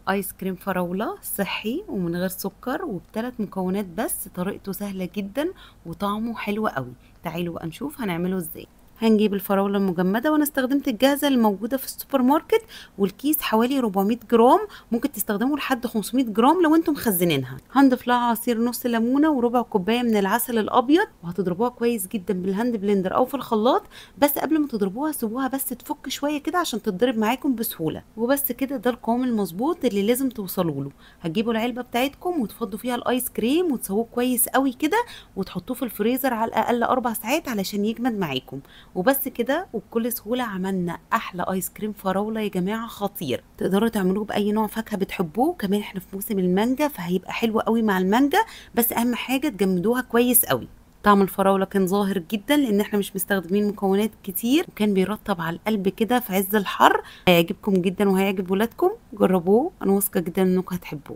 ايس كريم فراولة صحي ومن غير سكر وبثلاث مكونات بس، طريقته سهلة جدا وطعمه حلو قوي. تعالوا بقى نشوف هنعمله ازاي. هنجيب الفراولة المجمدة، وانا استخدمت الجاهزة اللي موجودة في السوبر ماركت، والكيس حوالي 400 جرام. ممكن تستخدموا لحد 500 جرام لو انتم مخزنينها. هنضيف لها عصير نص ليمونة وربع كوباية من العسل الابيض، وهتضربوها كويس جدا بالهاند بلندر او في الخلاط. بس قبل ما تضربوها سيبوها بس تفك شوية كده عشان تتضرب معاكم بسهولة. وبس كده، ده القوام المظبوط اللي لازم توصلوا له. هتجيبوا العلبة بتاعتكم وتفضوا فيها الايس كريم وتسووه كويس قوي كده، وتحطوه في الفريزر على الاقل 4 ساعات علشان يجمد معاكم. وبس كده، وبكل سهولة عملنا احلى ايس كريم فراولة يا جماعة، خطير. تقدروا تعملوه باي نوع فاكهة بتحبوه، كمان احنا في موسم المانجا فهيبقى حلو قوي مع المانجا. بس اهم حاجة تجمدوها كويس قوي. طعم الفراولة كان ظاهر جدا لان احنا مش مستخدمين مكونات كتير، وكان بيرطب على القلب كده في عز الحر. هيعجبكم جدا وهيعجب ولادكم. جربوه، انا واثقة جدا انكم هتحبوه.